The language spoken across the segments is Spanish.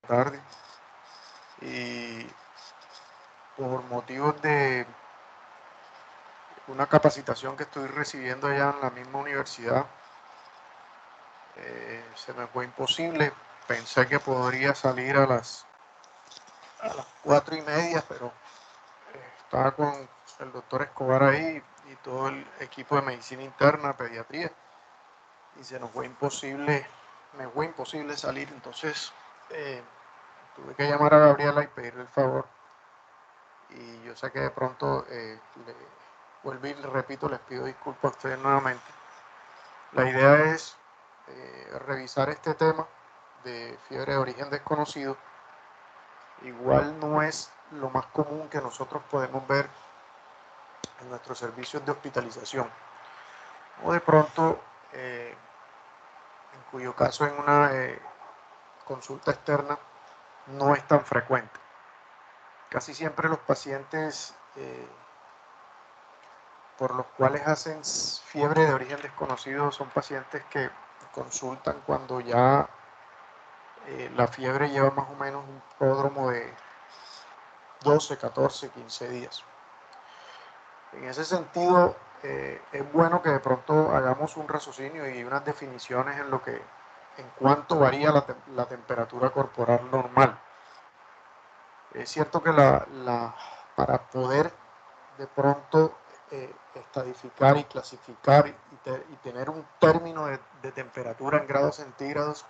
tarde, y por motivos de una capacitación que estoy recibiendo allá en la misma universidad, se me fue imposible. Pensé que podría salir a las 4:30, pero estaba con el doctor Escobar ahí y todo el equipo de medicina interna, pediatría, y se nos fue imposible, me fue imposible salir. Entonces tuve que llamar a Gabriela y pedirle el favor, y yo sé que de pronto vuelvo y repito, les pido disculpas a ustedes nuevamente. La idea es revisar este tema de fiebre de origen desconocido. Igual no es lo más común que nosotros podemos ver en nuestros servicios de hospitalización, o de pronto, en cuyo caso en una consulta externa no es tan frecuente. Casi siempre los pacientes por los cuales hacen fiebre de origen desconocido son pacientes que consultan cuando ya la fiebre lleva más o menos un pródromo de 12, 14, 15 días. En ese sentido, es bueno que de pronto hagamos un raciocinio y unas definiciones en cuánto varía la temperatura corporal normal. Es cierto que para poder de pronto estadificar y clasificar y tener un término de temperatura en grados centígrados,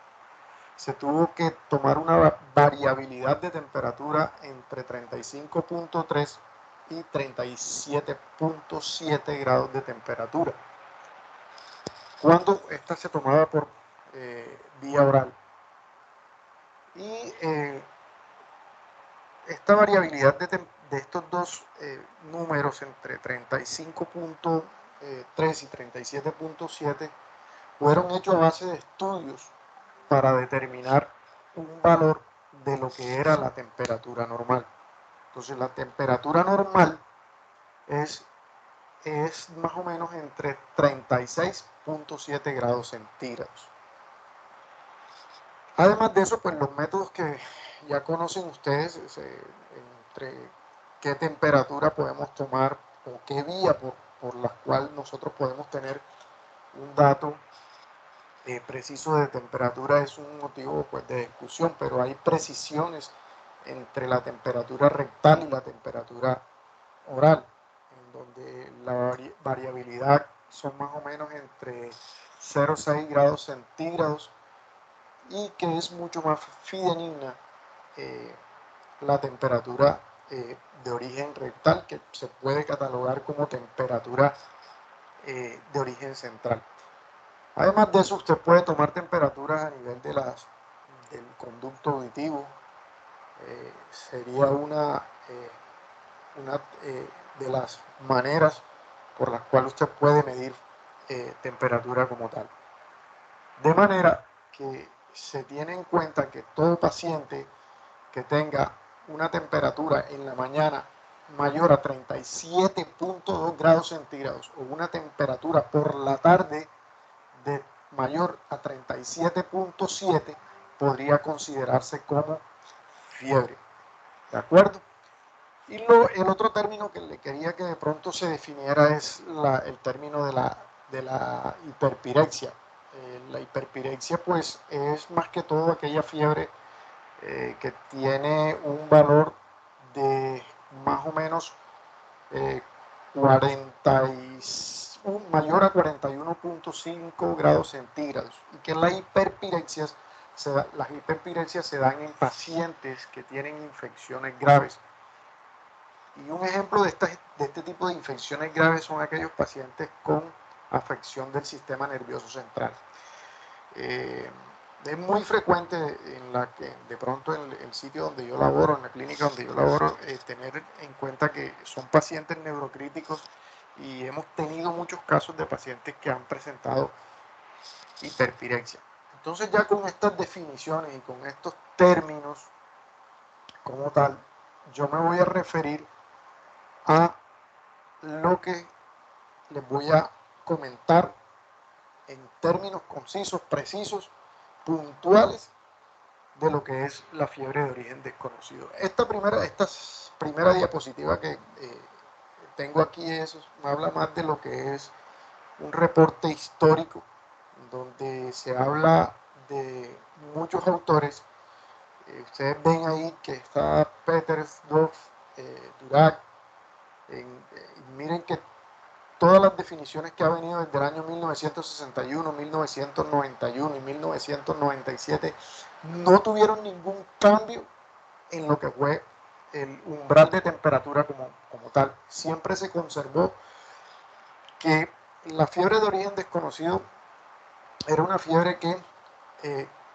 se tuvo que tomar una variabilidad de temperatura entre 35.3 y 37.7 grados de temperatura, cuando esta se tomaba por vía oral. Y esta variabilidad de estos dos números entre 35.3 y 37.7 fueron hechos a base de estudios para determinar un valor de lo que era la temperatura normal. Entonces la temperatura normal es más o menos entre 36.7 grados centígrados. Además de eso, pues los métodos que ya conocen ustedes, entre qué temperatura podemos tomar o qué vía por la cual nosotros podemos tener un dato preciso de temperatura, es un motivo pues de discusión, pero hay precisiones entre la temperatura rectal y la temperatura oral, en donde la variabilidad son más o menos entre 0,6 grados centígrados, y que es mucho más fidedigna la temperatura de origen rectal, que se puede catalogar como temperatura de origen central. Además de eso, usted puede tomar temperaturas a nivel del conducto auditivo. Sería una de las maneras por las cuales usted puede medir temperatura como tal. De manera que se tiene en cuenta que todo paciente que tenga una temperatura en la mañana mayor a 37.2 grados centígrados o una temperatura por la tarde de mayor a 37.7 podría considerarse como fiebre. ¿De acuerdo? Y el otro término que le quería que de pronto se definiera es el término de la hiperpirexia. La hiperpirexia pues es más que todo aquella fiebre que tiene un valor de más o menos mayor a 41.5 grados centígrados, y que las hiperpirexias se dan en pacientes que tienen infecciones graves. Y un ejemplo de este tipo de infecciones graves son aquellos pacientes con afección del sistema nervioso central. Es muy frecuente en la que de pronto en el sitio donde yo laboro, en la clínica donde yo laboro, tener en cuenta que son pacientes neurocríticos, y hemos tenido muchos casos de pacientes que han presentado hiperpirexia. Entonces, ya con estas definiciones y con estos términos como tal, yo me voy a referir a lo que les voy a comentar en términos concisos, precisos, puntuales, de lo que es la fiebre de origen desconocido. Esta primera diapositiva que tengo aquí me habla más de lo que es un reporte histórico, donde se habla de muchos autores. Ustedes ven ahí que está Peters, Duff, Durac. Miren que todas las definiciones que ha venido desde el año 1961, 1991 y 1997 no tuvieron ningún cambio en lo que fue el umbral de temperatura como tal. Siempre se conservó que la fiebre de origen desconocido era una fiebre que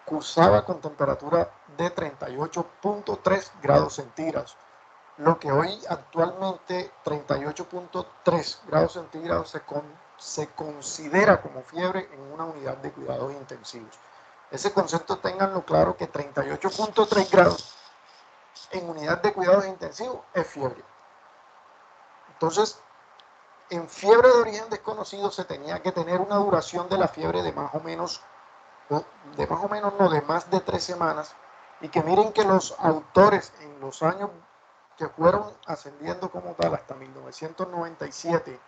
cursaba con temperatura de 38.3 grados centígrados, lo que hoy actualmente 38.3 grados centígrados se considera como fiebre en una unidad de cuidados intensivos. Ese concepto ténganlo claro, que 38.3 grados en unidad de cuidados intensivos es fiebre. Entonces, en fiebre de origen desconocido se tenía que tener una duración de la fiebre de más de 3 semanas, y que miren que los autores en los años que fueron ascendiendo como tal hasta 1997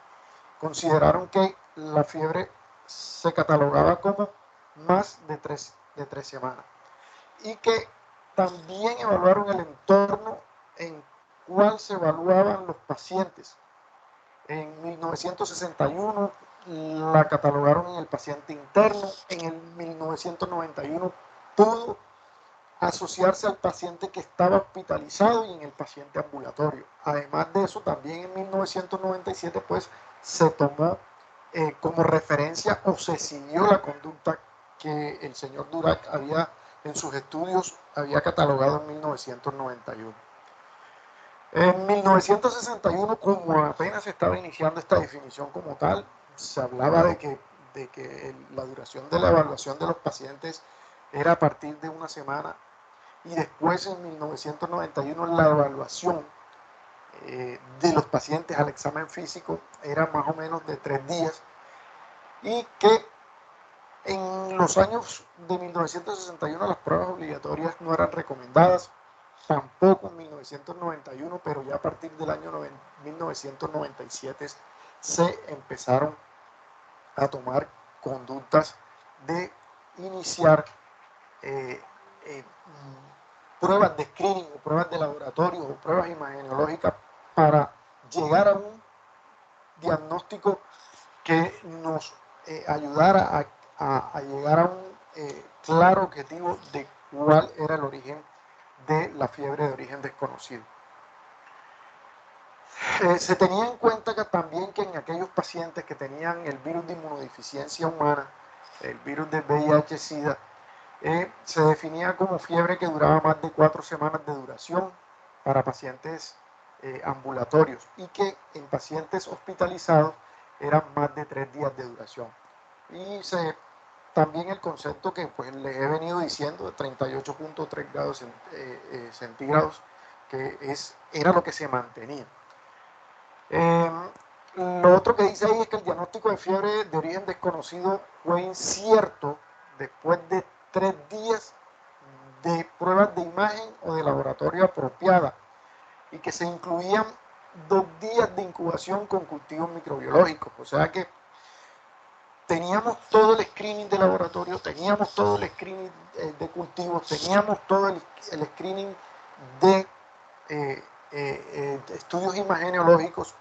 consideraron que la fiebre se catalogaba como más de 3 semanas, y que también evaluaron el entorno en cual se evaluaban los pacientes. En 1961 la catalogaron en el paciente interno, en el 1991 pudo asociarse al paciente que estaba hospitalizado y en el paciente ambulatorio. Además de eso, también en 1997 pues se tomó como referencia, o se siguió la conducta que el señor Durac en sus estudios había catalogado en 1991. En 1961, como apenas se estaba iniciando esta definición como tal, se hablaba de que la duración de la evaluación de los pacientes era a partir de una semana, y después en 1991 la evaluación de los pacientes al examen físico era más o menos de 3 días, y que en los años de 1961 las pruebas obligatorias no eran recomendadas, tampoco en 1991, pero ya a partir del año 1997 se empezaron a tomar conductas de iniciar pruebas de screening o pruebas de laboratorio o pruebas imageneológicas para llegar a un diagnóstico que nos ayudara a llegar a un claro objetivo de cuál era el origen de la fiebre de origen desconocido. Se tenía en cuenta que también que en aquellos pacientes que tenían el virus de inmunodeficiencia humana, el virus de VIH-Sida, se definía como fiebre que duraba más de 4 semanas de duración para pacientes ambulatorios, y que en pacientes hospitalizados eran más de 3 días de duración. Y también el concepto que pues les he venido diciendo de 38.3 grados centígrados, que era lo que se mantenía. Lo otro que dice ahí es que el diagnóstico de fiebre de origen desconocido fue incierto después de 3 días de pruebas de imagen o de laboratorio apropiada, y que se incluían 2 días de incubación con cultivos microbiológicos. O sea que teníamos todo el screening de laboratorio, teníamos todo el screening de cultivos, teníamos todo el screening de estudios imageneológicos,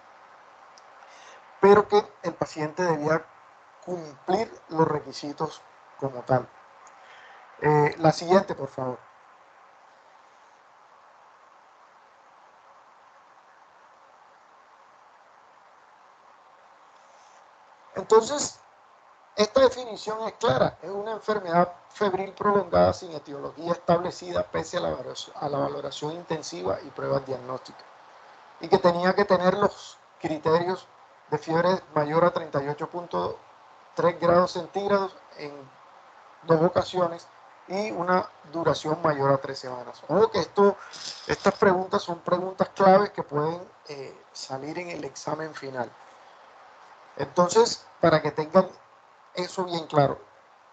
pero que el paciente debía cumplir los requisitos como tal. La siguiente, por favor. Entonces, esta definición es clara: es una enfermedad febril prolongada sin etiología establecida pese a la valoración intensiva y pruebas diagnósticas, y que tenía que tener los criterios de fiebre mayor a 38.3 grados centígrados en 2 ocasiones y una duración mayor a 3 semanas. Ojo que estas preguntas son preguntas claves que pueden salir en el examen final. Entonces, para que tengan eso bien claro,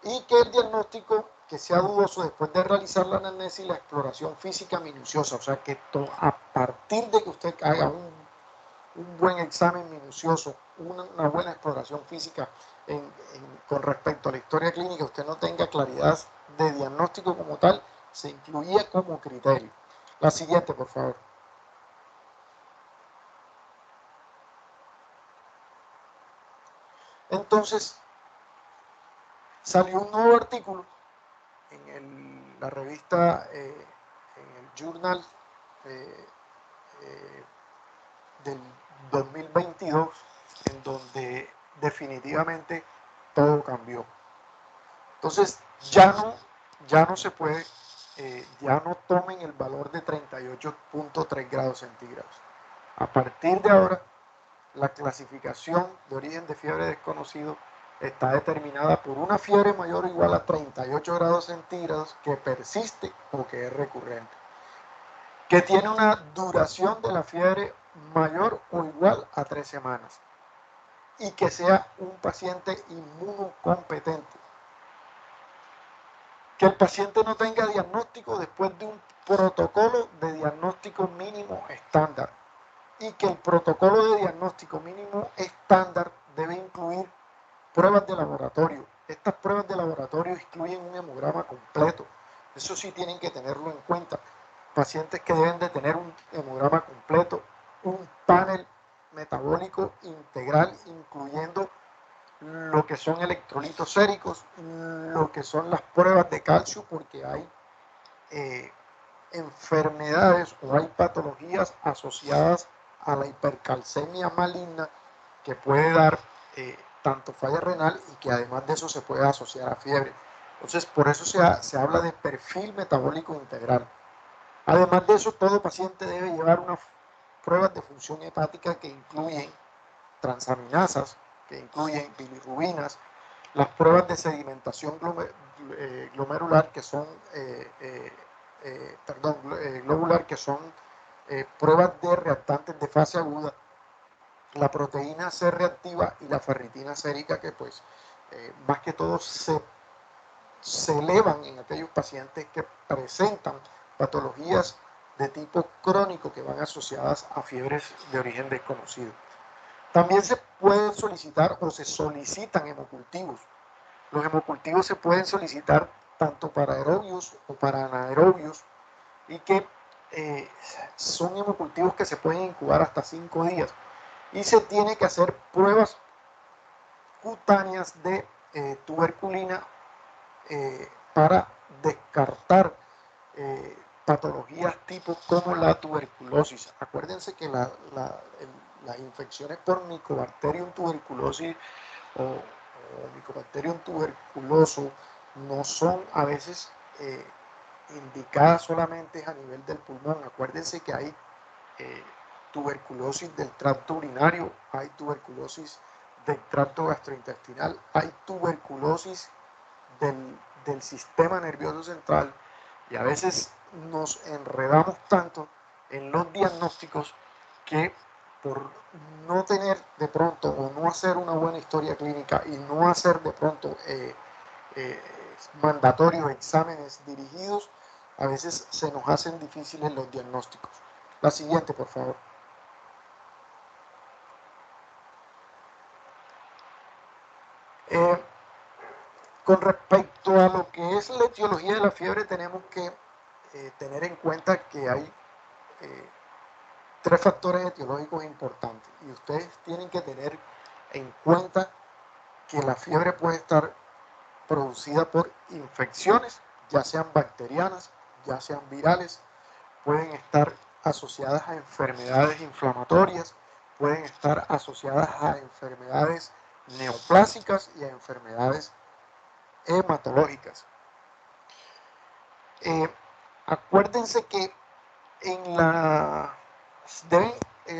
y que el diagnóstico que sea dudoso después de realizar la anamnesis y la exploración física minuciosa. O sea, que a partir de que usted haga un buen examen minucioso, una buena exploración física con respecto a la historia clínica, usted no tenga claridad de diagnóstico como tal, se incluía como criterio. La siguiente, por favor. Entonces, salió un nuevo artículo en la revista, en el Journal del 2022, en donde definitivamente todo cambió. Entonces, ya no se puede, ya no tomen el valor de 38.3 grados centígrados. A partir de ahora, la clasificación de origen de fiebre desconocido está determinada por una fiebre mayor o igual a 38 grados centígrados que persiste o que es recurrente, que tiene una duración de la fiebre mayor o igual a 3 semanas y que sea un paciente inmunocompetente. Que el paciente no tenga diagnóstico después de un protocolo de diagnóstico mínimo estándar y que el protocolo de diagnóstico mínimo estándar debe incluir pruebas de laboratorio. Estas pruebas de laboratorio incluyen un hemograma completo. Eso sí tienen que tenerlo en cuenta. Pacientes que deben de tener un hemograma completo, un panel metabólico integral, incluyendo lo que son electrolitos séricos, lo que son las pruebas de calcio, porque hay enfermedades o hay patologías asociadas a la hipercalcemia maligna que puede dar tanto falla renal y que además de eso se puede asociar a fiebre. Entonces, por eso se habla de perfil metabólico integral. Además de eso, todo paciente debe llevar unas pruebas de función hepática que incluyen transaminasas, que incluyen bilirrubinas, las pruebas de sedimentación glomerular, que son, globular, que son pruebas de reactantes de fase aguda, la proteína C reactiva y la ferritina sérica, que pues más que todo se elevan en aquellos pacientes que presentan patologías de tipo crónico que van asociadas a fiebres de origen desconocido. También se pueden solicitar o se solicitan hemocultivos. Los hemocultivos se pueden solicitar tanto para aerobios o para anaerobios y que son hemocultivos que se pueden incubar hasta 5 días. Y se tiene que hacer pruebas cutáneas de tuberculina para descartar patologías tipo como la tuberculosis. Acuérdense que las infecciones por Mycobacterium tuberculosis o Mycobacterium tuberculoso no son a veces indicadas solamente a nivel del pulmón. Acuérdense que hay tuberculosis del tracto urinario, hay tuberculosis del tracto gastrointestinal, hay tuberculosis del sistema nervioso central, y a veces nos enredamos tanto en los diagnósticos que por no tener de pronto o no hacer una buena historia clínica y no hacer de pronto mandatorios exámenes dirigidos, a veces se nos hacen difíciles los diagnósticos. La siguiente, por favor. Con respecto a lo que es la etiología de la fiebre, tenemos que tener en cuenta que hay 3 factores etiológicos importantes y ustedes tienen que tener en cuenta que la fiebre puede estar producida por infecciones, ya sean bacterianas, ya sean virales, pueden estar asociadas a enfermedades inflamatorias, pueden estar asociadas a enfermedades neoplásicas y a enfermedades hematológicas. Acuérdense que deben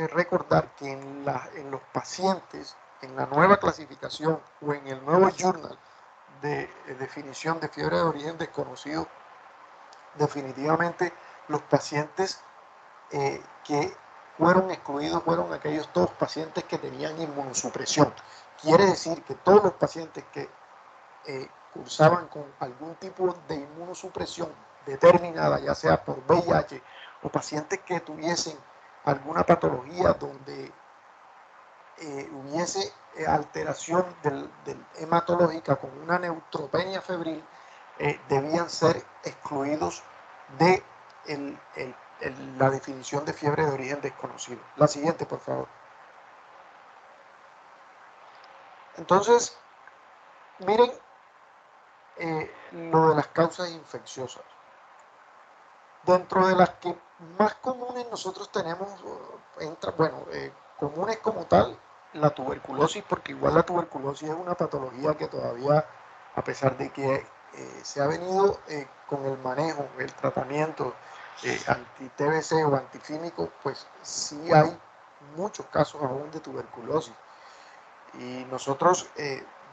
recordar que en los pacientes, en la nueva clasificación o en el nuevo journal de definición de fiebre de origen desconocido, definitivamente los pacientes que fueron excluidos fueron aquellos todos pacientes que tenían inmunosupresión. Quiere decir que todos los pacientes que cursaban con algún tipo de inmunosupresión determinada, ya sea por VIH o pacientes que tuviesen alguna patología donde hubiese alteración hematológica con una neutropenia febril, debían ser excluidos de la definición de fiebre de origen desconocido. La siguiente, por favor. Entonces, miren lo de las causas infecciosas. Dentro de las que más comunes nosotros tenemos, comunes como tal, la tuberculosis, porque igual la tuberculosis es una patología que todavía, a pesar de que se ha venido con el manejo, el tratamiento anti-TBC o antifímico, pues sí hay muchos casos aún de tuberculosis. Y nosotros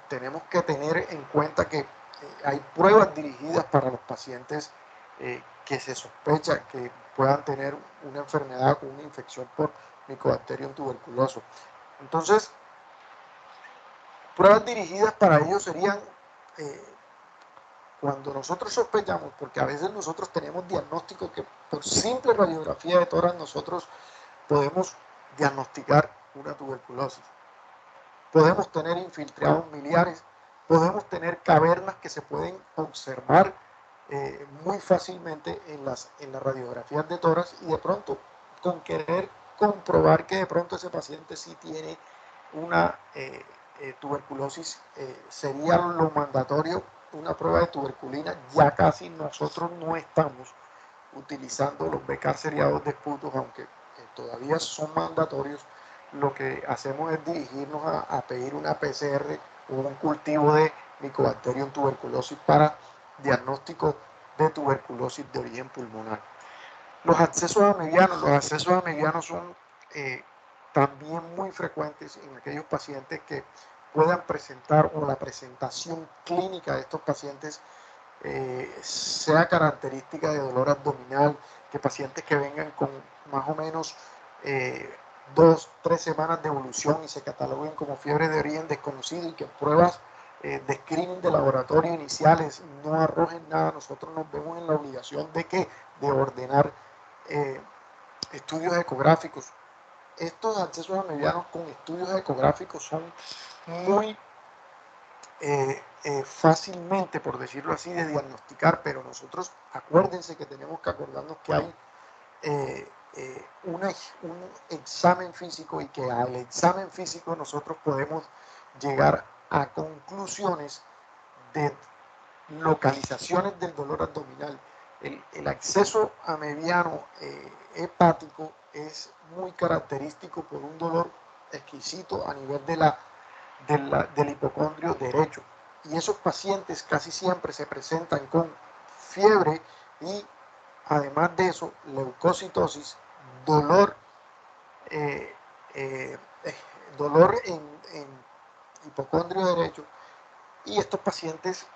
tenemos que tener en cuenta que hay pruebas dirigidas para los pacientes que se sospecha que puedan tener una enfermedad o una infección por Mycobacterium tuberculoso. Entonces, pruebas dirigidas para ellos serían cuando nosotros sospechamos, porque a veces nosotros tenemos diagnósticos que por simple radiografía de tórax nosotros podemos diagnosticar una tuberculosis. Podemos tener infiltrados miliares, podemos tener cavernas que se pueden observar muy fácilmente en las radiografías de tórax, y de pronto, con querer comprobar que de pronto ese paciente sí tiene una tuberculosis, sería lo mandatorio una prueba de tuberculina. Ya casi nosotros no estamos utilizando los BK seriados de esputos, aunque todavía son mandatorios. Lo que hacemos es dirigirnos a pedir una PCR o un cultivo de Mycobacterium tuberculosis para diagnóstico de tuberculosis de origen pulmonar. Los accesos amebianos son también muy frecuentes en aquellos pacientes que puedan presentar, o la presentación clínica de estos pacientes sea característica de dolor abdominal, que pacientes que vengan con más o menos 2-3 semanas de evolución y se cataloguen como fiebre de origen desconocido, y que pruebas de screening de laboratorio iniciales no arrojen nada. Nosotros nos vemos en la obligación de ordenar estudios ecográficos. Estos accesos amebianos con estudios ecográficos son muy fácilmente, por decirlo así, de diagnosticar, pero nosotros acuérdense que tenemos que acordarnos que hay un examen físico, y que al examen físico nosotros podemos llegar a conclusiones de localizaciones del dolor abdominal. El acceso amebiano hepático es muy característico por un dolor exquisito a nivel del hipocondrio derecho, y esos pacientes casi siempre se presentan con fiebre y, además de eso, leucocitosis, dolor, eh, eh, dolor en hipocondrio derecho. Y estos pacientes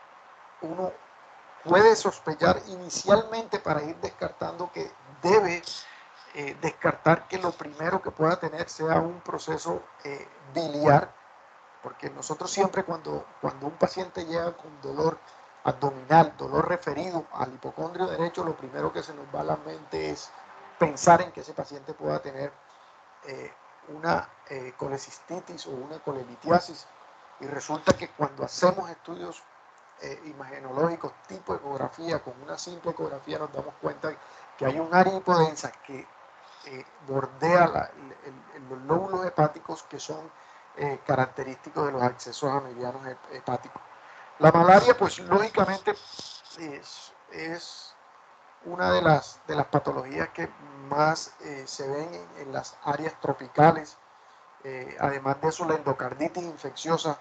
uno puede sospechar inicialmente, para ir descartando, que debe descartar que lo primero que pueda tener sea un proceso biliar, porque nosotros siempre cuando un paciente llega con dolor abdominal, dolor referido al hipocondrio derecho, lo primero que se nos va a la mente es pensar en que ese paciente pueda tener una colecistitis o una colelitiasis, y resulta que cuando hacemos estudios imagenológicos tipo ecografía, con una simple ecografía nos damos cuenta que hay un área hipodensa que bordea los lóbulos hepáticos, que son característicos de los accesos amebianos hepáticos. La malaria, pues lógicamente es una de las patologías que más se ven en las áreas tropicales. Además de eso, la endocarditis infecciosa.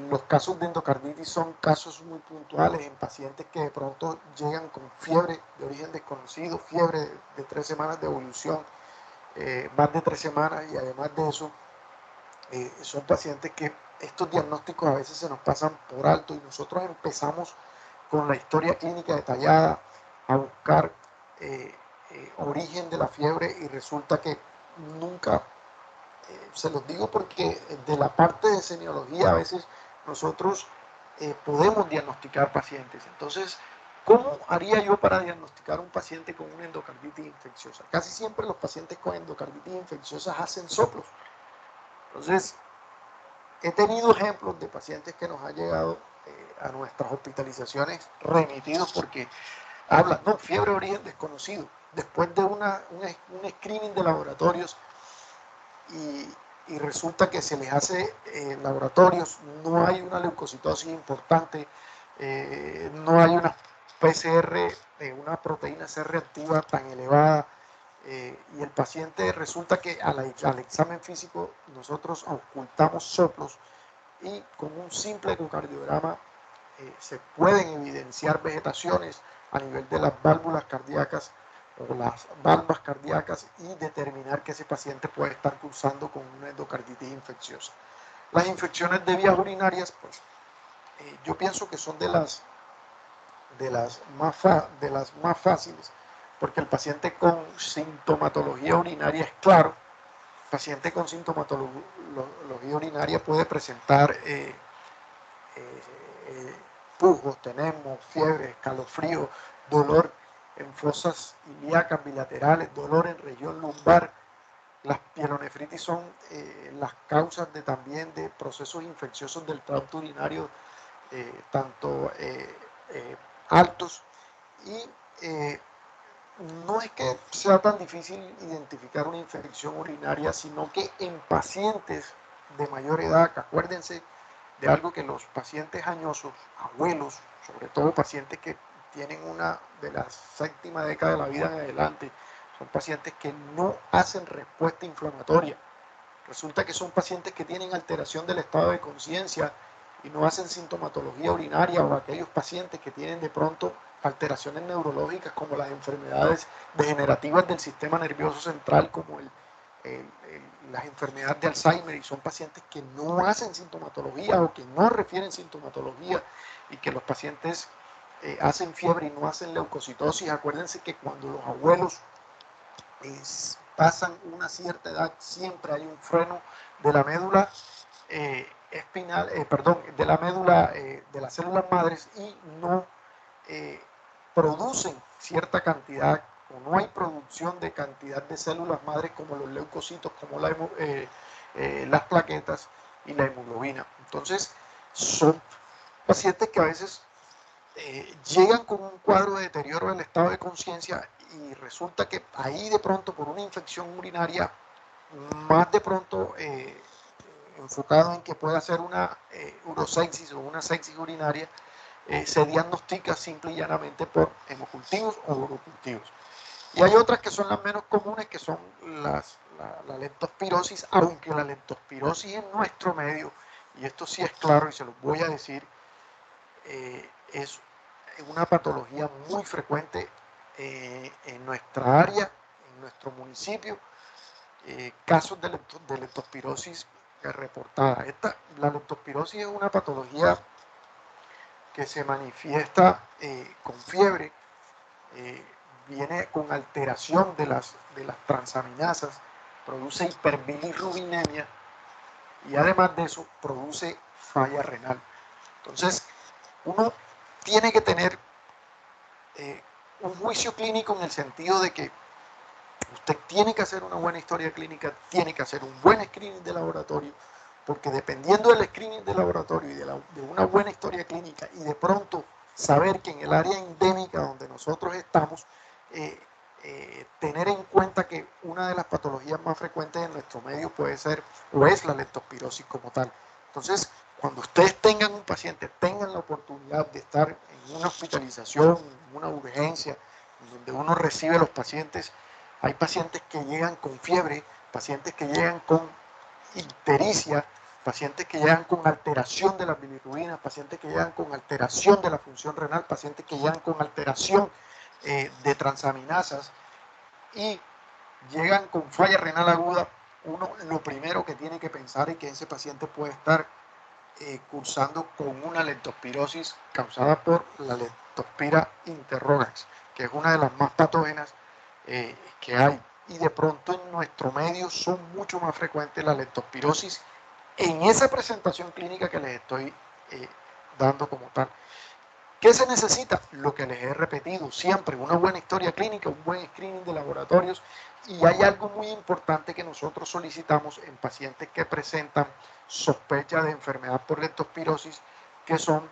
Los casos de endocarditis son casos muy puntuales en pacientes que de pronto llegan con fiebre de origen desconocido, fiebre de 3 semanas de evolución, más de 3 semanas, y además de eso, son pacientes que estos diagnósticos a veces se nos pasan por alto, y nosotros empezamos con la historia clínica detallada a buscar origen de la fiebre, y resulta que nunca, se los digo porque de la parte de semiología a veces nosotros podemos diagnosticar pacientes. Entonces, ¿cómo haría yo para diagnosticar un paciente con una endocarditis infecciosa? Casi siempre los pacientes con endocarditis infecciosa hacen soplos. Entonces, he tenido ejemplos de pacientes que nos han llegado a nuestras hospitalizaciones remitidos porque hablan, no, fiebre de origen desconocido, después de un screening de laboratorios y resulta que se les hace laboratorios, no hay una leucocitosis importante, no hay una PCR, una proteína C reactiva tan elevada, y el paciente resulta que al examen físico nosotros ocultamos soplos y con un simple ecocardiograma se pueden evidenciar vegetaciones a nivel de las válvulas cardíacas o las valvas cardíacas y determinar que ese paciente puede estar cursando con una endocarditis infecciosa. Las infecciones de vías urinarias, pues yo pienso que son de las más fáciles, porque el paciente con sintomatología urinaria es claro. El paciente con sintomatología urinaria puede presentar pujos, tenemos fiebre, escalofrío, dolor en fosas ilíacas bilaterales, dolor en región lumbar. Las pielonefritis son las causas también de procesos infecciosos del tracto urinario, tanto altos, y no es que sea tan difícil identificar una infección urinaria, sino que en pacientes de mayor edad, que acuérdense de algo que los pacientes añosos, abuelos, sobre todo pacientes que tienen una de la séptima década de la vida en adelante, son pacientes que no hacen respuesta inflamatoria. Resulta que son pacientes que tienen alteración del estado de conciencia y no hacen sintomatología urinaria, o aquellos pacientes que tienen de pronto alteraciones neurológicas como las enfermedades degenerativas del sistema nervioso central, como las enfermedades de Alzheimer, y son pacientes que no hacen sintomatología o que no refieren sintomatología, y que los pacientes hacen fiebre y no hacen leucocitosis. Acuérdense que cuando los abuelos pasan una cierta edad, siempre hay un freno de la médula espinal, de la médula de las células madres, y no producen cierta cantidad, o no hay producción de cantidad de células madres como los leucocitos, como las plaquetas y la hemoglobina. Entonces, son pacientes que a veces llegan con un cuadro de deterioro del estado de conciencia, y resulta que ahí de pronto por una infección urinaria, más de pronto enfocado en que pueda ser una urosepsis o una sepsis urinaria, se diagnostica simple y llanamente por hemocultivos o urocultivos. Y hay otras que son las menos comunes, que son la leptospirosis, aunque la leptospirosis en nuestro medio, y esto sí es claro y se los voy a decir, es una patología muy frecuente en nuestra área, en nuestro municipio, casos de leptospirosis reportada. La leptospirosis es una patología que se manifiesta con fiebre, viene con alteración de las transaminasas, produce hiperbilirrubinemia y además de eso produce falla renal. Entonces, uno tiene que tener un juicio clínico en el sentido de que usted tiene que hacer una buena historia clínica, tiene que hacer un buen screening de laboratorio, porque dependiendo del screening de laboratorio y de una buena historia clínica, y de pronto saber que en el área endémica donde nosotros estamos, tener en cuenta que una de las patologías más frecuentes en nuestro medio puede ser o es la leptospirosis como tal. Entonces, cuando ustedes tengan un paciente, tengan la oportunidad de estar en una hospitalización, en una urgencia, donde uno recibe a los pacientes, hay pacientes que llegan con fiebre, pacientes que llegan con ictericia, pacientes que llegan con alteración de las bilirrubinas, pacientes que llegan con alteración de la función renal, pacientes que llegan con alteración de transaminasas y llegan con falla renal aguda. Uno lo primero que tiene que pensar es que ese paciente puede estar cursando con una leptospirosis causada por la Leptospira interrogax, que es una de las más patógenas que hay. Y de pronto en nuestro medio son mucho más frecuentes la leptospirosis en esa presentación clínica que les estoy dando como tal. ¿Qué se necesita? Lo que les he repetido siempre, una buena historia clínica, un buen screening de laboratorios, y hay algo muy importante que nosotros solicitamos en pacientes que presentan sospecha de enfermedad por leptospirosis, que son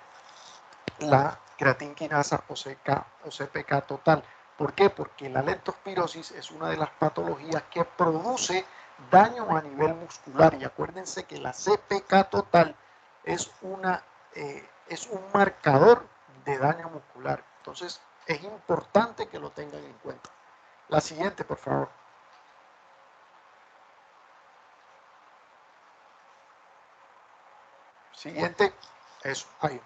la creatinquinasa o CPK total. ¿Por qué? Porque la leptospirosis es una de las patologías que produce daño a nivel muscular, y acuérdense que la CPK total es un marcador de daño muscular. Entonces es importante que lo tengan en cuenta. La siguiente, por favor. Siguiente, eso, ahí.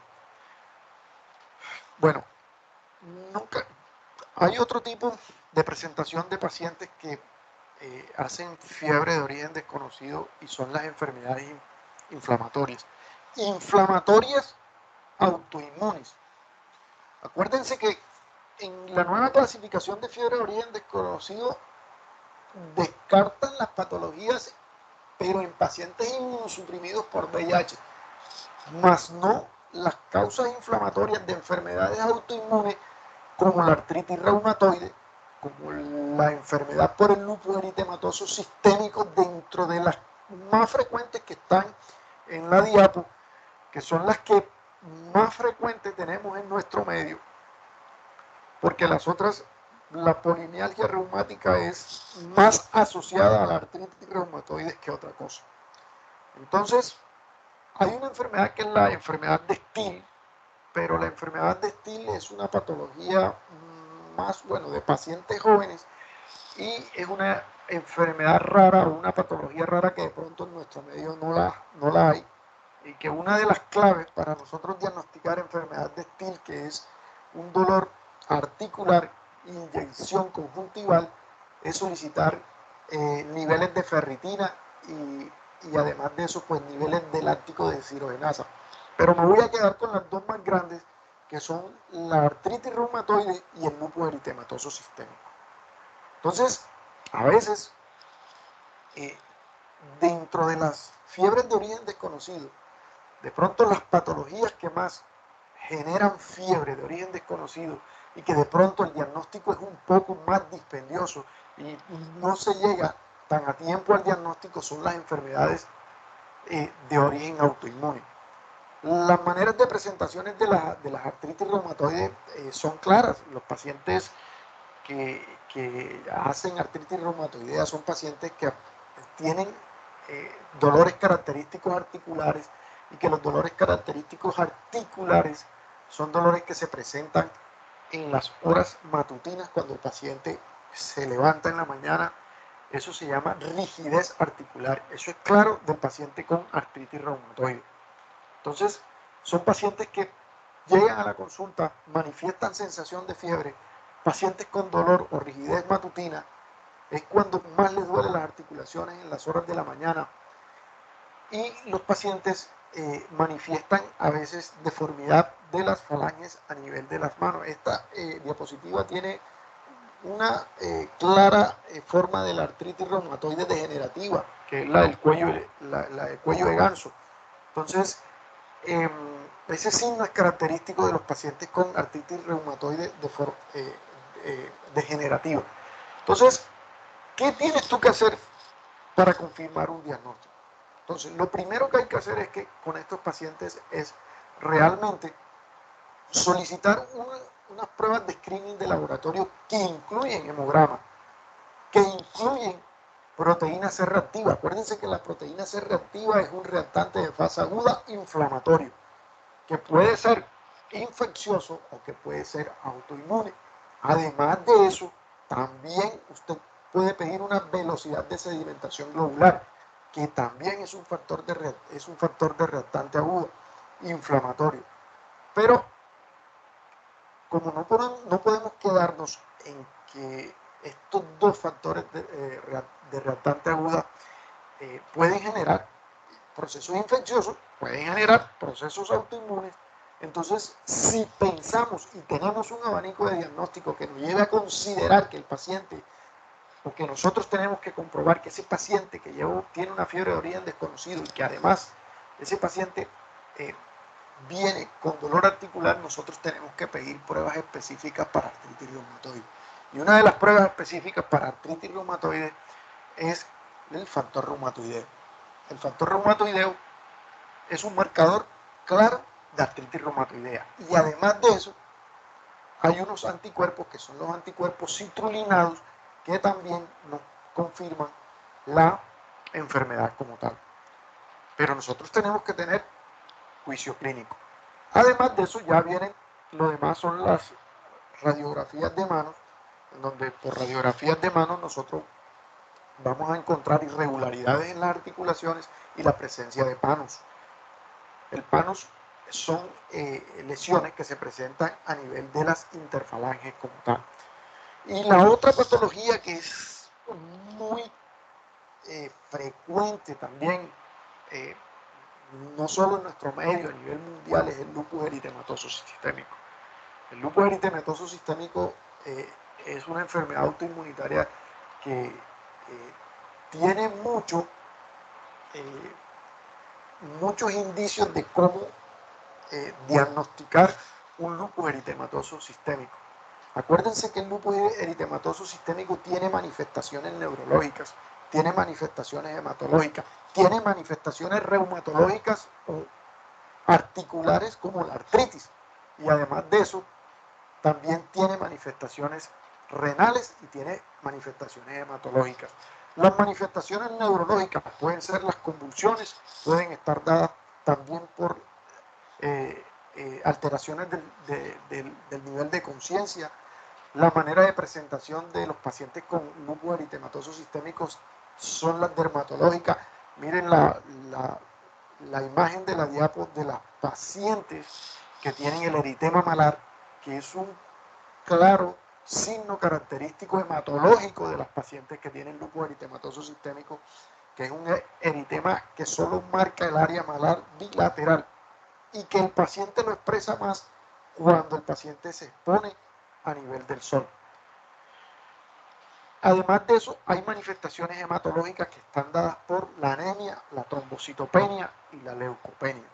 Bueno, nunca, hay otro tipo de presentación de pacientes que hacen fiebre de origen desconocido, y son las enfermedades inflamatorias. Inflamatorias autoinmunes. Acuérdense que en la nueva clasificación de fiebre de origen desconocido descartan las patologías, pero en pacientes inmunosuprimidos por VIH, más no las causas inflamatorias de enfermedades autoinmunes como la artritis reumatoide, como la enfermedad por el lupus eritematoso sistémico, dentro de las más frecuentes que están en la diapo, que son las que más frecuentes tenemos en nuestro medio, porque las otras, la polimialgia reumática es más asociada a la artritis reumatoide que otra cosa. Entonces, hay una enfermedad que es la enfermedad de Still, pero la enfermedad de Still es una patología más, bueno, de pacientes jóvenes, y es una enfermedad rara, o una patología rara que de pronto en nuestro medio no la hay, y que una de las claves para nosotros diagnosticar enfermedad de Still, que es un dolor articular, inyección conjuntival, es solicitar niveles de ferritina, y además de eso, pues niveles de láctico de deshidrogenasa. Pero me voy a quedar con las dos más grandes, que son la artritis reumatoide y el lupus eritematoso sistémico. Entonces, a veces, dentro de las fiebres de origen desconocido, de pronto las patologías que más generan fiebre de origen desconocido, y que de pronto el diagnóstico es un poco más dispendioso y no se llega tan a tiempo al diagnóstico, son las enfermedades de origen autoinmune. Las maneras de presentaciones de las artritis reumatoides son claras. Los pacientes que hacen artritis reumatoidea son pacientes que tienen dolores característicos articulares, y que los dolores característicos articulares son dolores que se presentan en las horas matutinas, cuando el paciente se levanta en la mañana. Eso se llama rigidez articular. Eso es claro del paciente con artritis reumatoide. Entonces, son pacientes que llegan a la consulta, manifiestan sensación de fiebre. Pacientes con dolor o rigidez matutina es cuando más les duelen las articulaciones en las horas de la mañana, y los pacientes manifiestan a veces deformidad de las falanges a nivel de las manos. Esta diapositiva tiene una clara forma de la artritis reumatoide degenerativa, que es la del cuello, la del cuello de ganso. Entonces, ese signo es característico de los pacientes con artritis reumatoide degenerativa. Entonces, ¿qué tienes tú que hacer para confirmar un diagnóstico? Entonces, lo primero que hay que hacer es que con estos pacientes es realmente solicitar unas pruebas de screening de laboratorio que incluyen hemograma, que incluyen proteína C reactiva. Acuérdense que la proteína C reactiva es un reactante de fase aguda inflamatorio, que puede ser infeccioso o que puede ser autoinmune. Además de eso, también usted puede pedir una velocidad de sedimentación globular, que también es un factor de reactante agudo inflamatorio. Pero como no podemos quedarnos en que estos dos factores de reactante aguda pueden generar procesos infecciosos, pueden generar procesos autoinmunes. Entonces, si pensamos y tenemos un abanico de diagnóstico que nos lleve a considerar que el paciente, o que nosotros tenemos que comprobar que ese paciente que tiene una fiebre de origen desconocido, y que además ese paciente viene con dolor articular, nosotros tenemos que pedir pruebas específicas para artritis reumatoide. Y una de las pruebas específicas para artritis reumatoide es el factor reumatoideo. El factor reumatoideo es un marcador claro de artritis reumatoidea. Y además de eso, hay unos anticuerpos que son los anticuerpos citrulinados que también nos confirman la enfermedad como tal. Pero nosotros tenemos que tener juicio clínico. Además de eso, ya vienen, lo demás son las radiografías de manos, en donde por radiografías de manos nosotros vamos a encontrar irregularidades en las articulaciones y la presencia de panos. El panos son lesiones que se presentan a nivel de las interfalanges como tal. Y la otra patología que es muy frecuente también, no solo en nuestro medio, a nivel mundial, es el lupus eritematoso sistémico. El lupus eritematoso sistémico es una enfermedad autoinmunitaria que tiene muchos indicios de cómo diagnosticar un lupus eritematoso sistémico. Acuérdense que el lupus eritematoso sistémico tiene manifestaciones neurológicas, tiene manifestaciones hematológicas, tiene manifestaciones reumatológicas o articulares como la artritis. Y además de eso, también tiene manifestaciones renales y tiene manifestaciones hematológicas. Las manifestaciones neurológicas pueden ser las convulsiones, pueden estar dadas también por alteraciones del nivel de conciencia. La manera de presentación de los pacientes con lupus eritematoso sistémicos son las dermatológicas. Miren la imagen de la diapo de las pacientes que tienen el eritema malar, que es un claro signo característico hematológico de las pacientes que tienen lupus eritematoso sistémico, que es un eritema que solo marca el área malar bilateral y que el paciente lo expresa más cuando el paciente se expone a nivel del sol. Además de eso, hay manifestaciones hematológicas que están dadas por la anemia, la trombocitopenia y la leucopenia.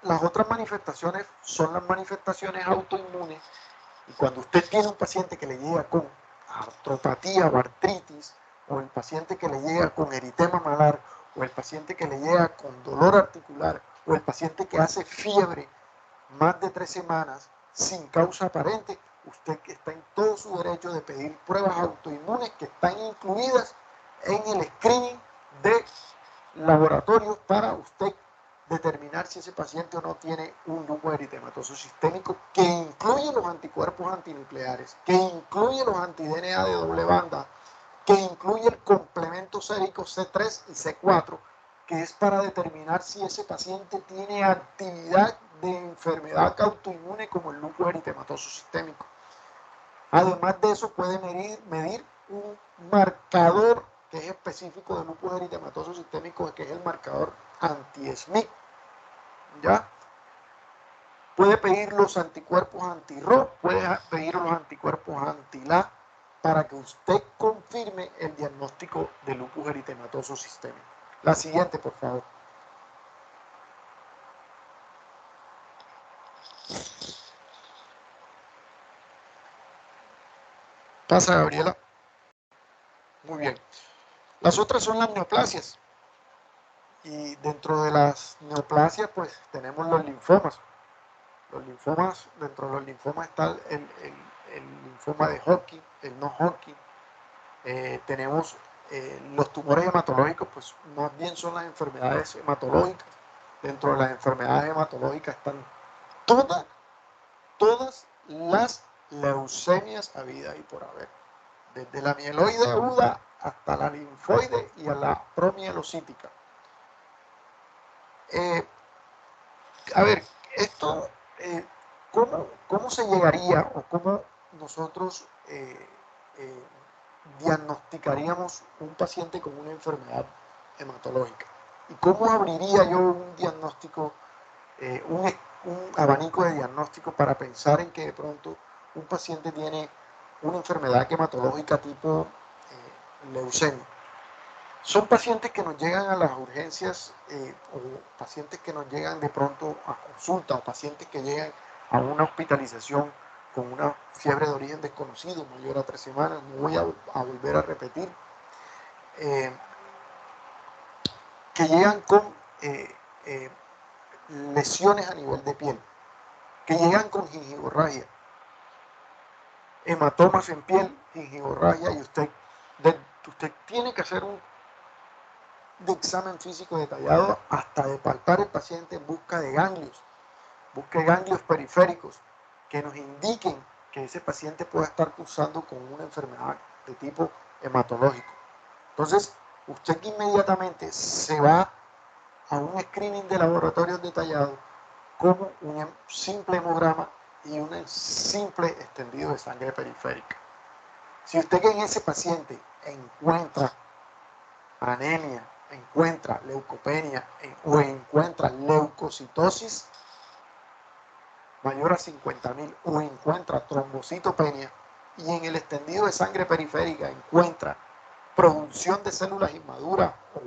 Las otras manifestaciones son las manifestaciones autoinmunes, y cuando usted tiene un paciente que le llega con artropatía o artritis, o el paciente que le llega con eritema malar, o el paciente que le llega con dolor articular, o el paciente que hace fiebre más de 3 semanas sin causa aparente, usted está en todo su derecho de pedir pruebas autoinmunes que están incluidas en el screening de laboratorios para usted determinar si ese paciente o no tiene un lupus eritematoso sistémico, que incluye los anticuerpos antinucleares, que incluye los anti-DNA de doble banda, que incluye el complemento sérico C3 y C4, que es para determinar si ese paciente tiene actividad de enfermedad autoinmune como el lupus eritematoso sistémico. Además de eso, puede medir un marcador que es específico de lupus eritematoso sistémico, que es el marcador anti-SMIC. ¿Ya? Puede pedir los anticuerpos anti-RO, puede pedir los anticuerpos anti-LA, para que usted confirme el diagnóstico de lupus eritematoso sistémico. La siguiente, por favor. Pasa, Gabriela. Muy bien. Las otras son las neoplasias. Y dentro de las neoplasias, pues, tenemos los linfomas. Los linfomas, dentro de los linfomas está el linfoma de Hodgkin, el no Hodgkin. Tenemos los tumores hematológicos, pues más bien son las enfermedades hematológicas. Dentro de las enfermedades hematológicas están todas las leucemias habidas y por haber, desde la mieloide aguda hasta la linfoide y a la promielocítica. A ver, esto, ¿cómo se llegaría o cómo nosotros diagnosticaríamos un paciente con una enfermedad hematológica? ¿Y cómo abriría yo un diagnóstico, un abanico de diagnóstico para pensar en que de pronto un paciente tiene una enfermedad hematológica tipo leucemia? Son pacientes que nos llegan a las urgencias o pacientes que nos llegan de pronto a consulta o pacientes que llegan a una hospitalización con una fiebre de origen desconocido mayor a 3 semanas. No voy a volver a repetir. Que llegan con lesiones a nivel de piel, que llegan con gingivorragia, hematomas en piel, gingivorragia, y usted tiene que hacer un examen físico detallado hasta de palpar el paciente en busca de ganglios, busque ganglios periféricos que nos indiquen que ese paciente pueda estar cursando con una enfermedad de tipo hematológico. Entonces, usted inmediatamente se va a un screening de laboratorio detallado como un simple hemograma y un simple extendido de sangre periférica. Si usted en ese paciente encuentra anemia, encuentra leucopenia o encuentra leucocitosis mayor a 50.000 o encuentra trombocitopenia y en el extendido de sangre periférica encuentra producción de células inmaduras o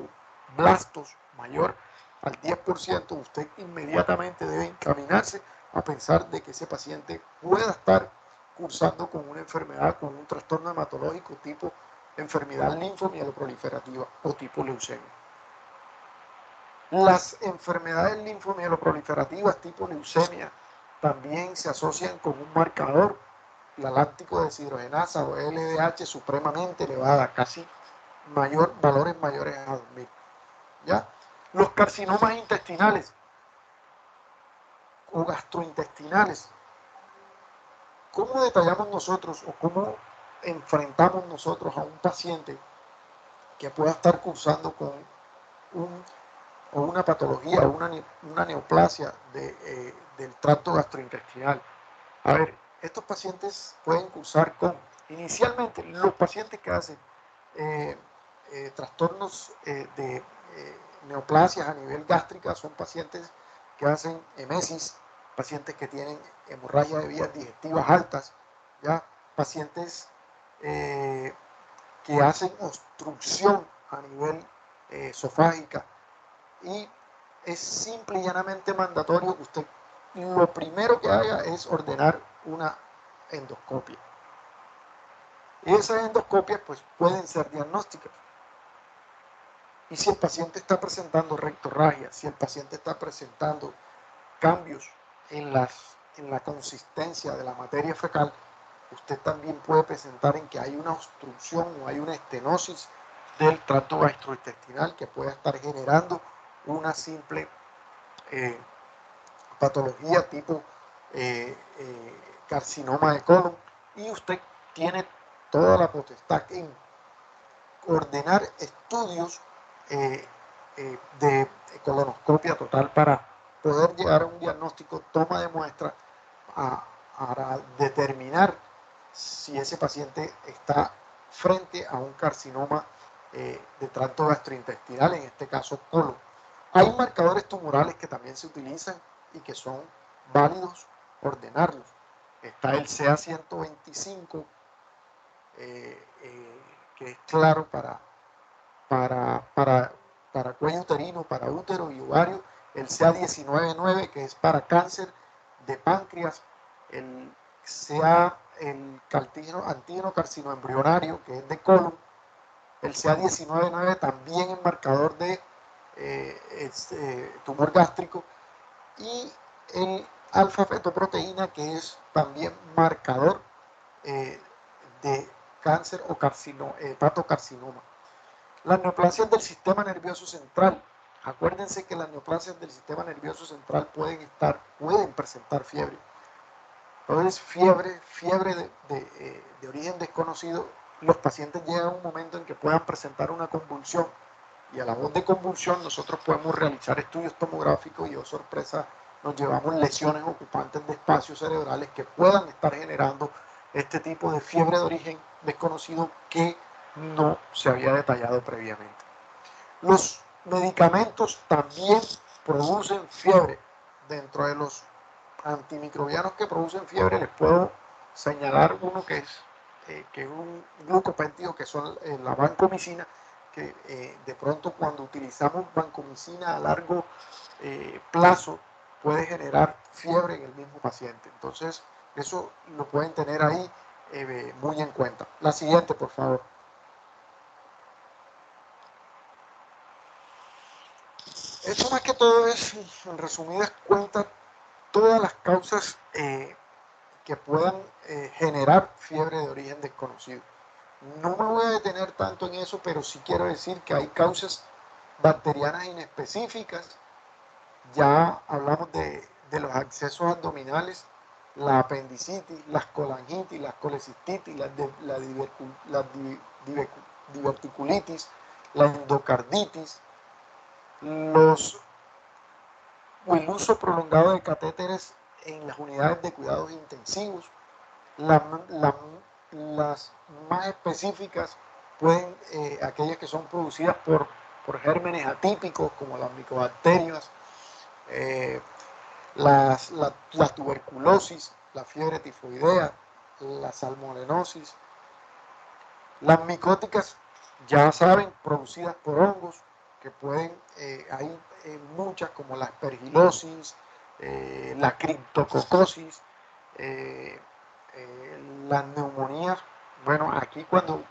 blastos mayor al 10%, usted inmediatamente debe encaminarse a pensar de que ese paciente pueda estar cursando con una enfermedad, con un trastorno hematológico tipo enfermedad linfomielogrolifertiva o tipo leucemia. Las enfermedades linfomielogrolifertivas tipo leucemia también se asocian con un marcador, la láctico deshidrogenasa o LDH supremamente elevada, casi valores mayores a 2000. ¿Ya? Los carcinomas intestinales o gastrointestinales. ¿Cómo detallamos nosotros o cómo enfrentamos nosotros a un paciente que pueda estar cursando con una patología o una neoplasia del tracto gastrointestinal? A ver, estos pacientes pueden cursar con, inicialmente, los pacientes que hacen trastornos de neoplasias a nivel gástrica son pacientes que hacen emesis, pacientes que tienen hemorragia de vías digestivas altas, ¿ya? Pacientes que hacen obstrucción a nivel esofágica, y es simple y llanamente mandatorio que usted lo primero que haga es ordenar una endoscopia. Y esas endoscopias pues pueden ser diagnósticas. Y si el paciente está presentando rectorragia, si el paciente está presentando cambios en la consistencia de la materia fecal, usted también puede presentar en que hay una obstrucción o hay una estenosis del tracto gastrointestinal que pueda estar generando una simple patología tipo carcinoma de colon, y usted tiene toda la potestad en ordenar estudios de colonoscopia total para poder llegar a un diagnóstico, toma de muestra para determinar si ese paciente está frente a un carcinoma de tracto gastrointestinal, en este caso colon. Hay marcadores tumorales que también se utilizan y que son válidos ordenarlos. Está el CA125, que es claro para cuello uterino, para útero y ovario, el CA199, que es para cáncer de páncreas, el antígeno carcinoembrionario, que es de colon, el CA199 también es marcador de tumor gástrico, y el alfa-fetoproteína, que es también marcador de cáncer o hepatocarcinoma. Las neoplasias del sistema nervioso central. Acuérdense que las neoplasias del sistema nervioso central pueden presentar fiebre. Entonces, fiebre de origen desconocido, los pacientes llegan a un momento en que puedan presentar una convulsión, y a la voz de convulsión nosotros podemos realizar estudios tomográficos y, oh sorpresa, nos llevamos lesiones ocupantes de espacios cerebrales que puedan estar generando este tipo de fiebre de origen desconocido que no se había detallado previamente. Los medicamentos también producen fiebre. Dentro de los antimicrobianos que producen fiebre les puedo señalar uno que es un glucopéptido, que son la vancomicina, que de pronto cuando utilizamos vancomicina a largo plazo puede generar fiebre en el mismo paciente. Entonces, eso lo pueden tener ahí muy en cuenta. La siguiente, por favor. Esto más que todo es, en resumidas cuentas, todas las causas que puedan generar fiebre de origen desconocido. No me voy a detener tanto en eso, pero sí quiero decir que hay causas bacterianas inespecíficas. Ya hablamos de los abscesos abdominales, la apendicitis, las colangitis, las colecistitis, diverticulitis, la endocarditis, el uso prolongado de catéteres en las unidades de cuidados intensivos. La, la, las más específicas pueden, aquellas que son producidas por gérmenes atípicos como las micobacterias, la tuberculosis, la fiebre tifoidea, la salmonenosis, las micóticas, ya saben, producidas por hongos, que pueden, hay muchas como la aspergilosis, la criptococosis, las neumonías. Bueno, aquí cuando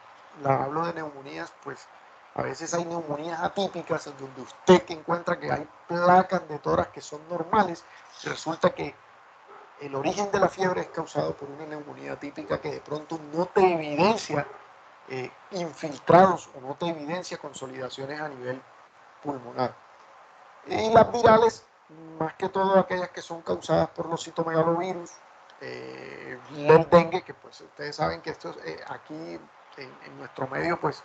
hablo de neumonías, pues a veces hay neumonías atípicas en donde usted que encuentra que hay placas de tórax que son normales, resulta que el origen de la fiebre es causado por una neumonía atípica que de pronto no te evidencia infiltrados o no te evidencia consolidaciones a nivel pulmonar. Y las virales, más que todo aquellas que son causadas por los citomegalovirus, el dengue, que pues ustedes saben que esto aquí en nuestro medio pues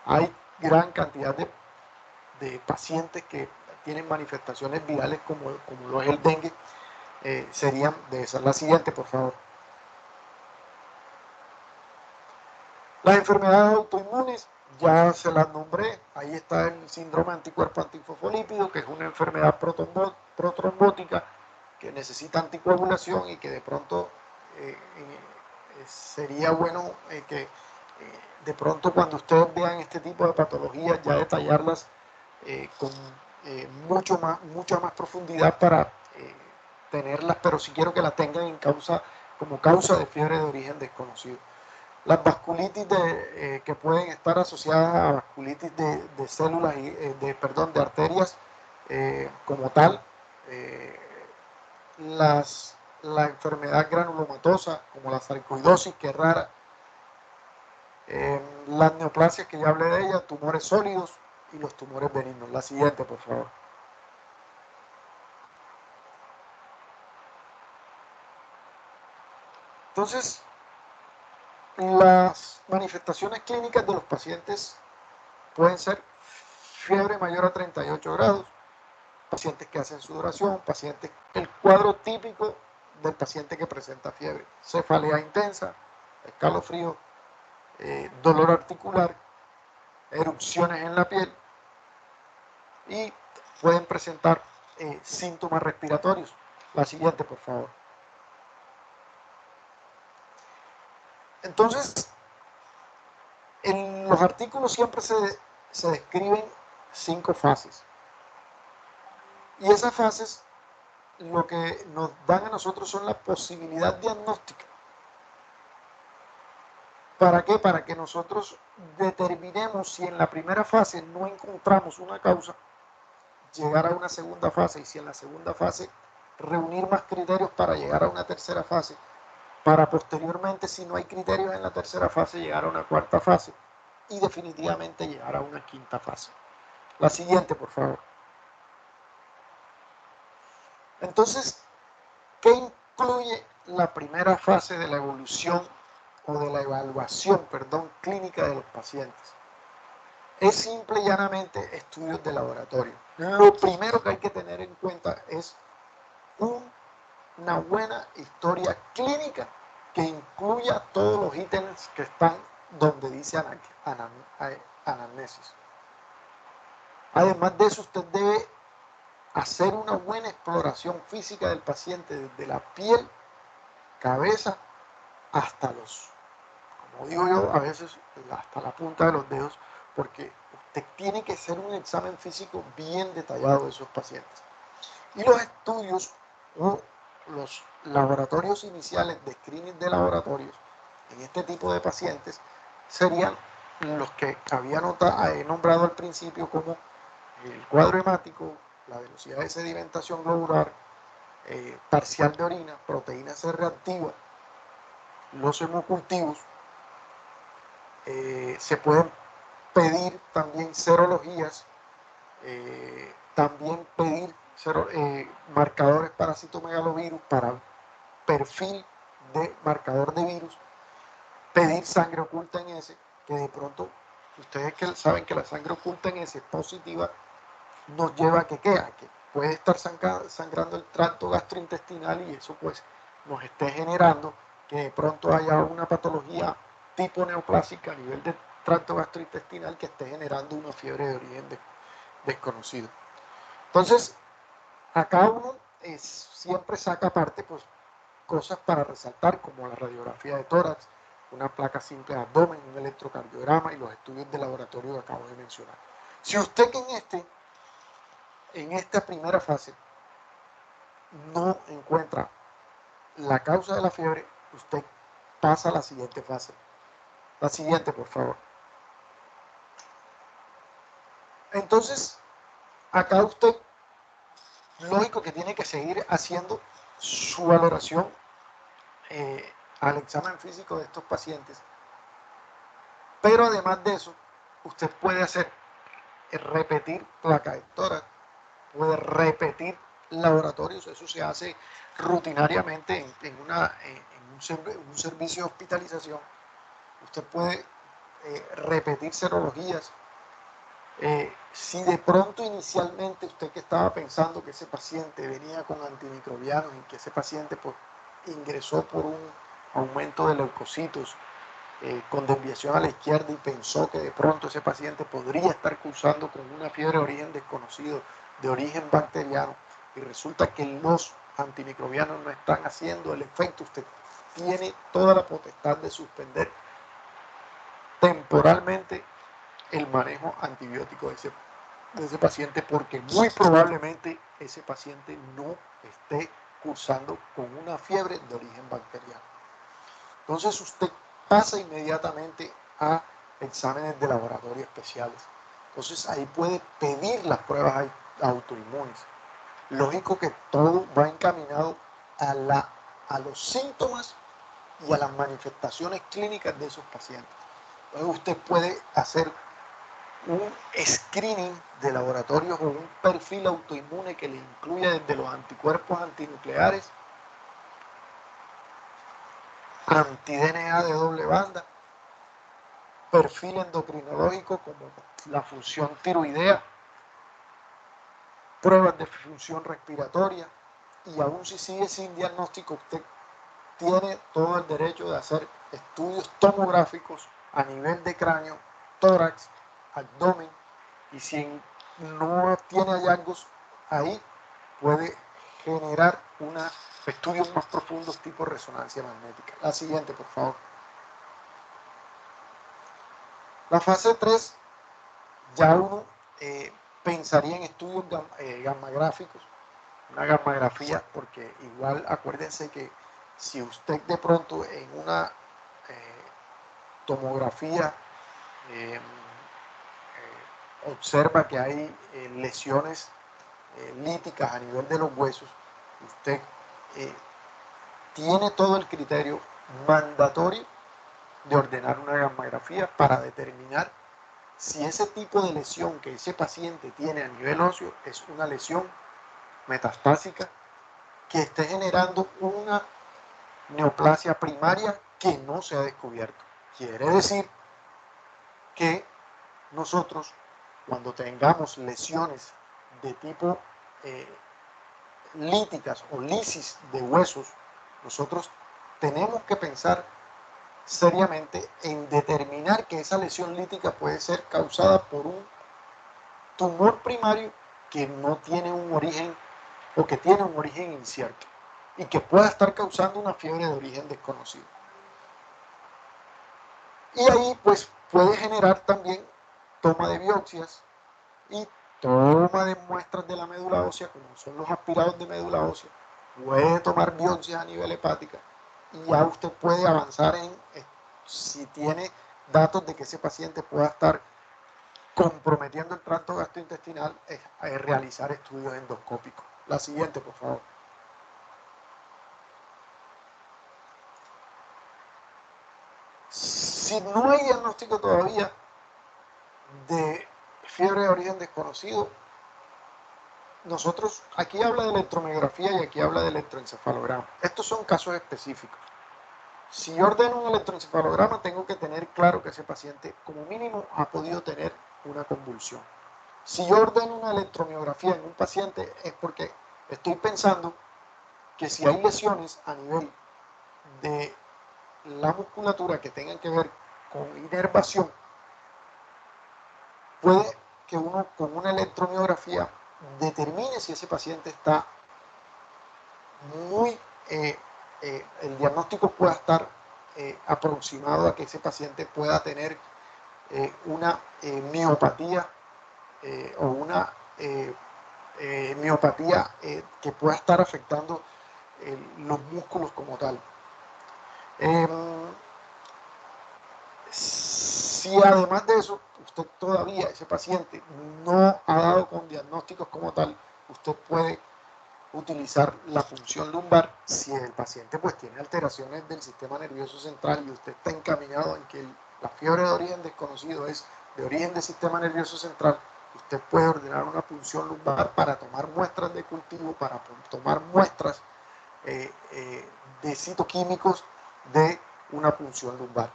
hay gran cantidad de pacientes que tienen manifestaciones virales como lo es el dengue, serían de esas. La siguiente, por favor. Las enfermedades autoinmunes, ya se las nombré, ahí está el síndrome anticuerpo antifosfolípido, que es una enfermedad protrombótica que necesita anticoagulación y que de pronto sería bueno que de pronto cuando ustedes vean este tipo de patologías ya detallarlas con mucha más profundidad para tenerlas, pero si quiero que las tengan como causa de fiebre de origen desconocido. Las vasculitis que pueden estar asociadas a vasculitis de células, de arterias como tal, eh, la enfermedad granulomatosa, como la sarcoidosis, que es rara, las neoplasias, que ya hablé de ellas, tumores sólidos y los tumores benignos. La siguiente, por favor. Entonces, las manifestaciones clínicas de los pacientes pueden ser fiebre mayor a 38 grados, pacientes que hacen sudoración, pacientes, el cuadro típico del paciente que presenta fiebre, cefalea intensa, escalofrío, dolor articular, erupciones en la piel y pueden presentar síntomas respiratorios. La siguiente, por favor. Entonces, en los artículos siempre se describen 5 fases. Y esas fases lo que nos dan a nosotros son la posibilidad diagnóstica. ¿Para qué? Para que nosotros determinemos si en la primera fase no encontramos una causa, llegar a una segunda fase, y si en la segunda fase reunir más criterios para llegar a una tercera fase, para posteriormente, si no hay criterios en la tercera fase, llegar a una cuarta fase y definitivamente llegar a una quinta fase. La siguiente, por favor. Entonces, ¿qué incluye la primera fase de la evolución o de la evaluación, clínica de los pacientes? Es simple y llanamente estudios de laboratorio. Lo primero que hay que tener en cuenta es una buena historia clínica que incluya todos los ítems que están donde dice anamnesis. Además de eso, usted debe hacer una buena exploración física del paciente desde la piel, cabeza, hasta como digo yo, a veces hasta la punta de los dedos, porque usted tiene que hacer un examen físico bien detallado de esos pacientes. Y los estudios o los laboratorios iniciales de screening de laboratorios en este tipo de pacientes serían los que he nombrado al principio, como el cuadro hemático, la velocidad de sedimentación globular, parcial de orina, proteína C reactiva, los hemocultivos. Se pueden pedir también serologías, también pedir marcadores para citomegalovirus, para perfil de marcador de virus, pedir sangre oculta en S, que de pronto ustedes que saben que la sangre oculta en S es positiva, nos lleva a que puede estar sangrando el tracto gastrointestinal, y eso pues nos esté generando que de pronto haya una patología tipo neoplásica a nivel del tracto gastrointestinal que esté generando una fiebre de origen desconocido. Entonces, acá uno siempre saca aparte pues cosas para resaltar, como la radiografía de tórax, una placa simple de abdomen, un electrocardiograma y los estudios de laboratorio que acabo de mencionar. Si usted en esta primera fase no encuentra la causa de la fiebre, usted pasa a la siguiente fase. La siguiente, por favor. Entonces, acá usted, lógico que tiene que seguir haciendo su valoración al examen físico de estos pacientes, pero además de eso, usted puede repetir placa de tórax, puede repetir laboratorios. Eso se hace rutinariamente en un servicio de hospitalización. Usted puede repetir serologías. Si de pronto inicialmente usted que estaba pensando que ese paciente venía con antimicrobianos y que ese paciente pues, ingresó por un aumento de leucocitos con desviación a la izquierda, y pensó que de pronto ese paciente podría estar cursando con una fiebre de origen desconocido, de origen bacteriano, y resulta que los antimicrobianos no están haciendo el efecto, usted tiene toda la potestad de suspender temporalmente el manejo antibiótico de ese paciente, porque muy probablemente ese paciente no esté cursando con una fiebre de origen bacteriano. Entonces usted pasa inmediatamente a exámenes de laboratorio especiales. Entonces ahí puede pedir las pruebas autoinmunes. Lógico que todo va encaminado a los síntomas y a las manifestaciones clínicas de esos pacientes. Entonces usted puede hacer un screening de laboratorios o un perfil autoinmune que le incluya desde los anticuerpos antinucleares, anti-DNA de doble banda, perfil endocrinológico como la función tiroidea, pruebas de función respiratoria, y aún si sigue sin diagnóstico, usted tiene todo el derecho de hacer estudios tomográficos a nivel de cráneo, tórax, abdomen, y si no tiene hallazgos ahí, puede generar estudios más profundos tipo resonancia magnética. La siguiente, por favor. La fase 3, ya uno pensaría en estudios gamagráficos, una gammagrafía, porque igual acuérdense que si usted de pronto en una tomografía observa que hay lesiones líticas a nivel de los huesos, usted tiene todo el criterio mandatorio de ordenar una gammagrafía para determinar si ese tipo de lesión que ese paciente tiene a nivel óseo es una lesión metastásica que esté generando una neoplasia primaria que no se ha descubierto. Quiere decir que nosotros, cuando tengamos lesiones de tipo líticas o lisis de huesos, nosotros tenemos que pensar seriamente en determinar que esa lesión lítica puede ser causada por un tumor primario que no tiene un origen, o que tiene un origen incierto, y que pueda estar causando una fiebre de origen desconocido. Y ahí pues puede generar también toma de biopsias y toma de muestras de la médula ósea, como son los aspirados de médula ósea, puede tomar biopsias a nivel hepática y ya usted puede avanzar en si tiene datos de que ese paciente pueda estar comprometiendo el tracto gastrointestinal, es realizar estudios endoscópicos. La siguiente, por favor. Si no hay diagnóstico todavía de fiebre de origen desconocido, nosotros, aquí habla de electromiografía y aquí habla de electroencefalograma. Estos son casos específicos. Si yo ordeno un electroencefalograma, tengo que tener claro que ese paciente, como mínimo, ha podido tener una convulsión. Si yo ordeno una electromiografía en un paciente, es porque estoy pensando que si hay lesiones a nivel de la musculatura que tengan que ver con inervación, puede que uno con una electromiografía determine si ese paciente está muy, el diagnóstico pueda estar aproximado a que ese paciente pueda tener una miopatía o una miopatía que pueda estar afectando los músculos como tal. Si además de eso usted todavía, ese paciente, no ha dado con diagnósticos como tal, usted puede utilizar la punción lumbar si el paciente pues tiene alteraciones del sistema nervioso central y usted está encaminado en que la fiebre de origen desconocido es de origen del sistema nervioso central. Usted puede ordenar una punción lumbar para tomar muestras de cultivo, para tomar muestras de citoquímicos de una punción lumbar.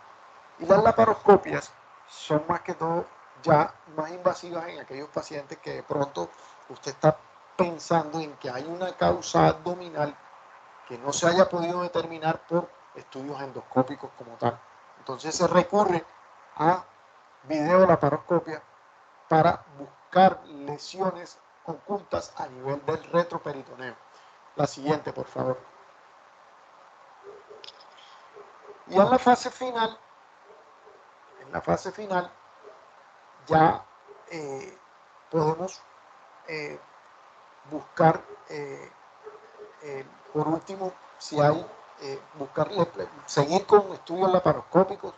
Y las laparoscopias son más que todo ya más invasivas en aquellos pacientes que de pronto usted está pensando en que hay una causa abdominal que no se haya podido determinar por estudios endoscópicos como tal. Entonces se recurre a videolaparoscopia para buscar lesiones ocultas a nivel del retroperitoneo. La siguiente, por favor. Y en la fase final ya podemos buscar, por último, si hay, seguir con estudios laparoscópicos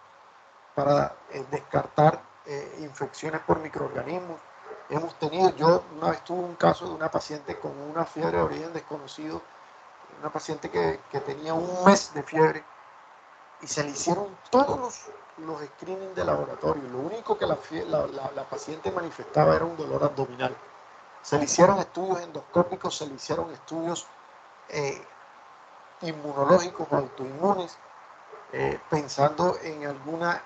para descartar infecciones por microorganismos. Yo una vez tuve un caso de una paciente con una fiebre de origen desconocido, una paciente que tenía un mes de fiebre y se le hicieron todos los screenings de laboratorio. Lo único que la paciente manifestaba era un dolor abdominal. Se le hicieron estudios endoscópicos, se le hicieron estudios inmunológicos o autoinmunes, pensando en alguna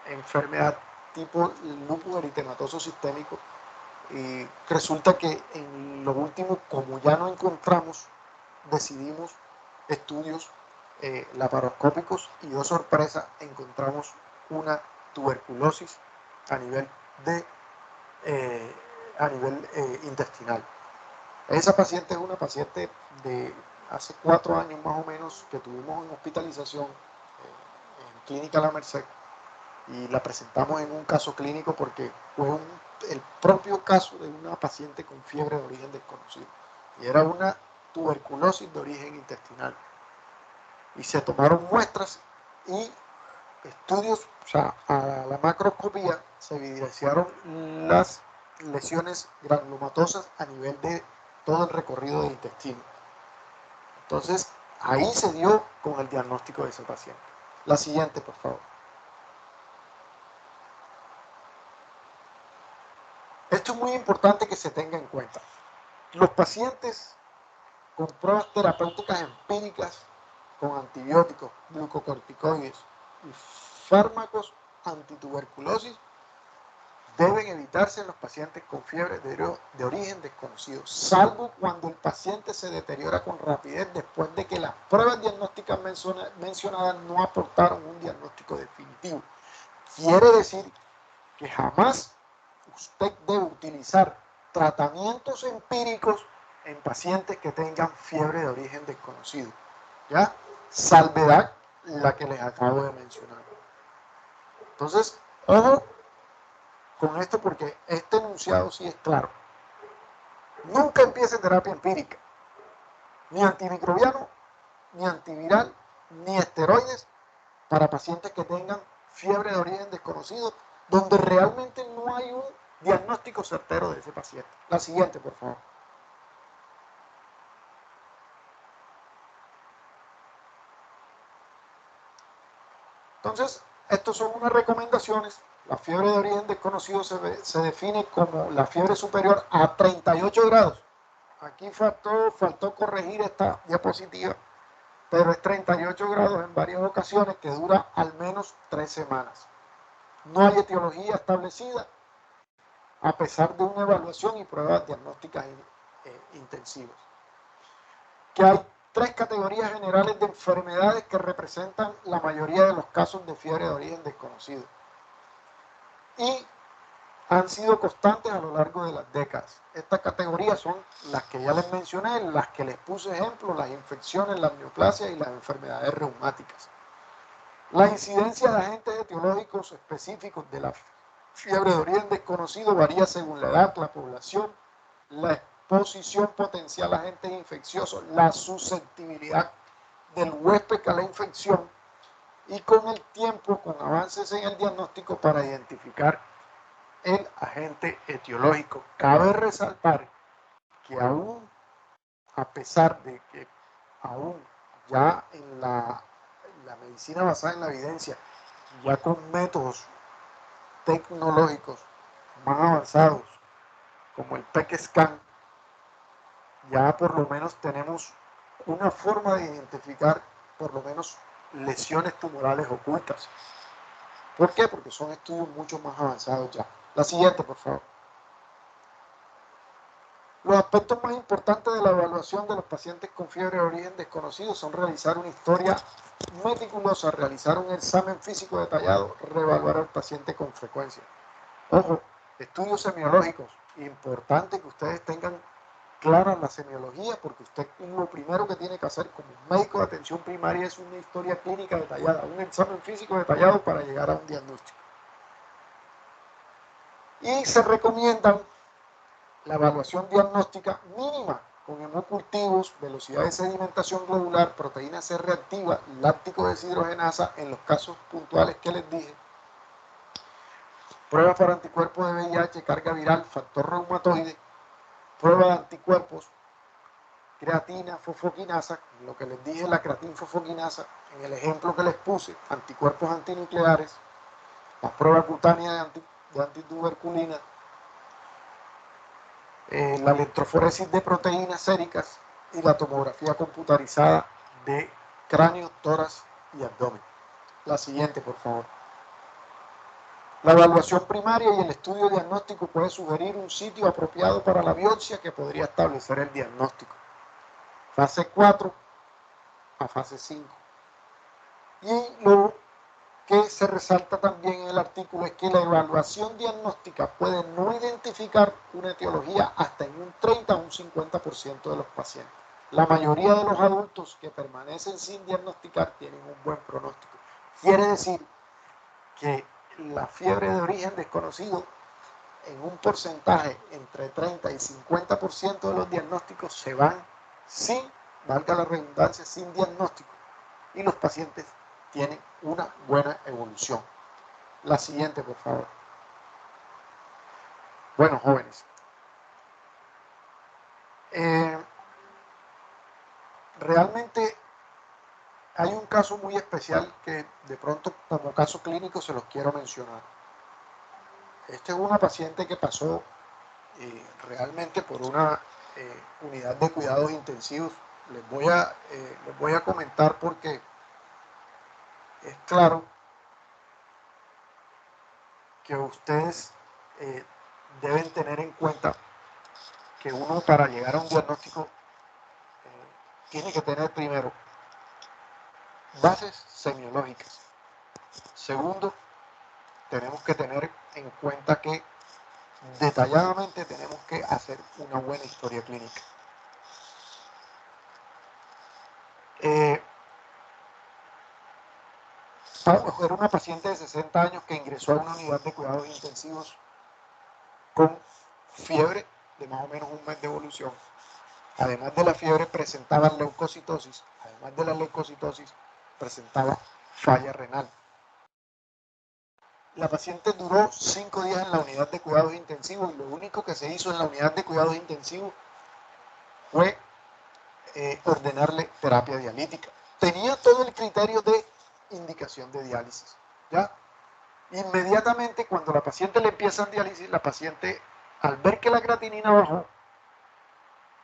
enfermedad tipo lupus eritematoso sistémico. Y resulta que en lo último, como ya no encontramos, decidimos estudios laparoscópicos y, oh sorpresa, encontramos una tuberculosis a nivel intestinal. Esa paciente es una paciente de hace 4 años más o menos que tuvimos en hospitalización en Clínica La Merced y la presentamos en un caso clínico porque fue el propio caso de una paciente con fiebre de origen desconocido y era una tuberculosis de origen intestinal. Y se tomaron muestras y estudios, o sea, a la macroscopía se evidenciaron las lesiones granulomatosas a nivel de todo el recorrido del intestino. Entonces, ahí se dio con el diagnóstico de ese paciente. La siguiente, por favor. Esto es muy importante que se tenga en cuenta. Los pacientes con pruebas terapéuticas empíricas, con antibióticos, glucocorticoides y fármacos antituberculosis, deben evitarse en los pacientes con fiebre de origen desconocido, salvo cuando el paciente se deteriora con rapidez después de que las pruebas diagnósticas mencionadas no aportaron un diagnóstico definitivo. Quiere decir que jamás usted debe utilizar tratamientos empíricos en pacientes que tengan fiebre de origen desconocido, ¿ya? Salvedad la que les acabo de mencionar. Entonces, ojo con esto porque este enunciado sí es claro. Nunca empiece terapia empírica, ni antimicrobiano, ni antiviral, ni esteroides para pacientes que tengan fiebre de origen desconocido, donde realmente no hay un diagnóstico certero de ese paciente. La siguiente, por favor. Entonces, estas son unas recomendaciones. La fiebre de origen desconocido se define como la fiebre superior a 38 grados. Aquí faltó corregir esta diapositiva, pero es 38 grados en varias ocasiones que dura al menos 3 semanas. No hay etiología establecida a pesar de una evaluación y pruebas diagnósticas intensivas. Que hay 3 categorías generales de enfermedades que representan la mayoría de los casos de fiebre de origen desconocido y han sido constantes a lo largo de las décadas. Estas categorías son las que ya les mencioné, las que les puse ejemplo, las infecciones, las neoplasias y las enfermedades reumáticas. La incidencia de agentes etiológicos específicos de la fiebre de origen desconocido varía según la edad, la población, la exposición potencial a agentes infecciosos, la susceptibilidad del huésped a la infección y con el tiempo, con avances en el diagnóstico para identificar el agente etiológico. Cabe resaltar que aún, a pesar de que aún ya en la medicina basada en la evidencia, ya con métodos tecnológicos más avanzados, como el PET scan, ya por lo menos tenemos una forma de identificar por lo menos lesiones tumorales ocultas. ¿Por qué? Porque son estudios mucho más avanzados ya. La siguiente, por favor. Los aspectos más importantes de la evaluación de los pacientes con fiebre de origen desconocido son realizar una historia meticulosa, realizar un examen físico detallado, reevaluar al paciente con frecuencia. Ojo, estudios semiológicos, importante que ustedes tengan clara la semiología, porque usted lo primero que tiene que hacer como médico de atención primaria es una historia clínica detallada, un examen físico detallado para llegar a un diagnóstico. Y se recomiendan la evaluación diagnóstica mínima con hemocultivos, velocidad de sedimentación globular, proteína C reactiva, láctico deshidrogenasa en los casos puntuales que les dije, pruebas para anticuerpos de VIH, carga viral, factor reumatoide, prueba de anticuerpos, creatina, fosfoquinasa, lo que les dije, la creatina fosfoquinasa, en el ejemplo que les puse, anticuerpos antinucleares, la prueba cutánea de antituberculina, la electroforesis de proteínas séricas y la tomografía computarizada de cráneo, tórax y abdomen. La siguiente, por favor. La evaluación primaria y el estudio diagnóstico puede sugerir un sitio apropiado para la biopsia que podría establecer el diagnóstico. Fase 4 a fase 5. Y lo que se resalta también en el artículo es que la evaluación diagnóstica puede no identificar una etiología hasta en un 30 a un 50% de los pacientes. La mayoría de los adultos que permanecen sin diagnosticar tienen un buen pronóstico. Quiere decir que la fiebre de origen desconocido, en un porcentaje entre 30 y 50% de los diagnósticos se van sin, valga la redundancia, sin diagnóstico. Y los pacientes tienen una buena evolución. La siguiente, por favor. Bueno, jóvenes. Realmente hay un caso muy especial que de pronto como caso clínico se los quiero mencionar. Esta es una paciente que pasó realmente por una unidad de cuidados intensivos. Les voy a comentar porque es claro que ustedes deben tener en cuenta que uno para llegar a un diagnóstico tiene que tener primero bases semiológicas. Segundo, tenemos que tener en cuenta que detalladamente tenemos que hacer una buena historia clínica. Era una paciente de 60 años que ingresó a una unidad de cuidados intensivos con fiebre de más o menos un mes de evolución. Además de la fiebre presentaba leucocitosis, además de la leucocitosis presentaba falla renal. La paciente duró 5 días en la unidad de cuidados intensivos y lo único que se hizo en la unidad de cuidados intensivos fue ordenarle terapia dialítica. Tenía todo el criterio de indicación de diálisis, ¿ya? Inmediatamente cuando la paciente le empiezan diálisis, la paciente, al ver que la creatinina bajó,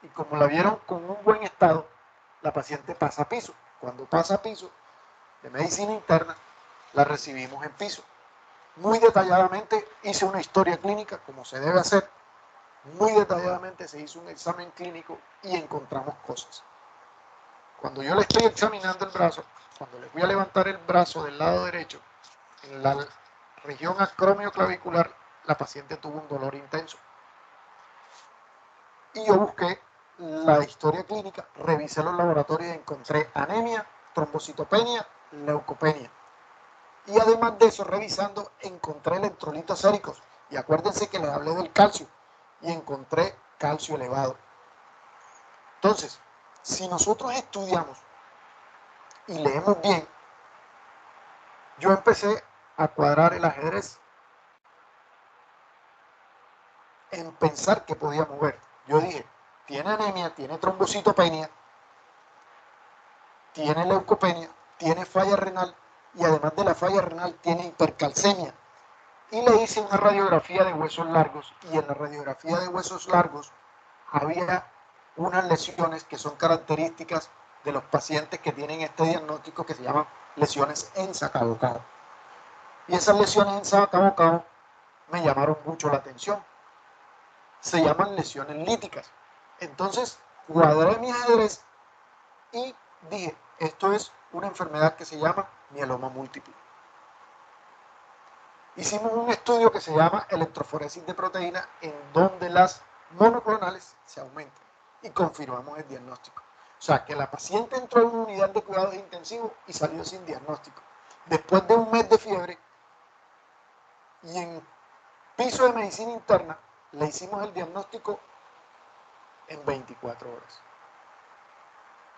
y como la vieron con un buen estado, la paciente pasa a piso. Cuando pasa a piso de medicina interna, la recibimos en piso. Muy detalladamente hice una historia clínica, como se debe hacer. Muy detalladamente se hizo un examen clínico y encontramos cosas. Cuando yo le estoy examinando el brazo, cuando le voy a levantar el brazo del lado derecho, en la región acromioclavicular, la paciente tuvo un dolor intenso. Y yo busqué la historia clínica, revisé los laboratorios y encontré anemia, trombocitopenia, leucopenia. Y además de eso, revisando, encontré electrolitos séricos. Y acuérdense que les hablé del calcio. Y encontré calcio elevado. Entonces, si nosotros estudiamos y leemos bien, yo empecé a cuadrar el ajedrez en pensar que podía mover. Yo dije, tiene anemia, tiene trombocitopenia, tiene leucopenia, tiene falla renal y además de la falla renal tiene hipercalcemia. Y le hice una radiografía de huesos largos y en la radiografía de huesos largos había unas lesiones que son características de los pacientes que tienen este diagnóstico que se llaman lesiones en sacabocado. Y esas lesiones en sacabocado me llamaron mucho la atención. Se llaman lesiones líticas. Entonces cuadré mi ajedrez y dije, esto es una enfermedad que se llama mieloma múltiple. Hicimos un estudio que se llama electroforesis de proteína en donde las monoclonales se aumentan y confirmamos el diagnóstico. O sea, que la paciente entró en una unidad de cuidados intensivos y salió sin diagnóstico. Después de un mes de fiebre y en piso de medicina interna, le hicimos el diagnóstico en 24 horas.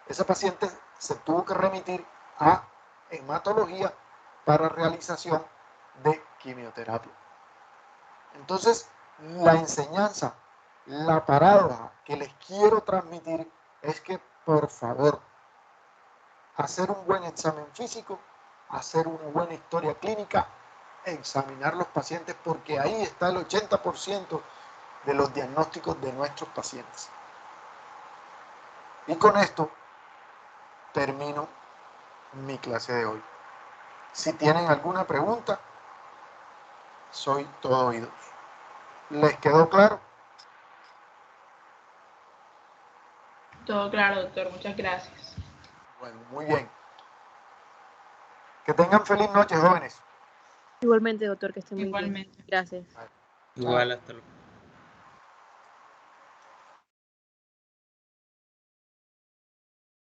Esa paciente se tuvo que remitir a hematología para realización de quimioterapia. Entonces, la enseñanza, la paradoja que les quiero transmitir es que, por favor, hacer un buen examen físico, hacer una buena historia clínica, examinar los pacientes, porque ahí está el 80% de los diagnósticos de nuestros pacientes. Y con esto termino mi clase de hoy. Si tienen alguna pregunta, soy todo oídos. ¿Les quedó claro? Todo claro, doctor. Muchas gracias. Bueno, muy bien. Que tengan feliz noche, jóvenes. Igualmente, doctor, que esté muy bien. Igualmente. Gracias. Igual, hasta luego.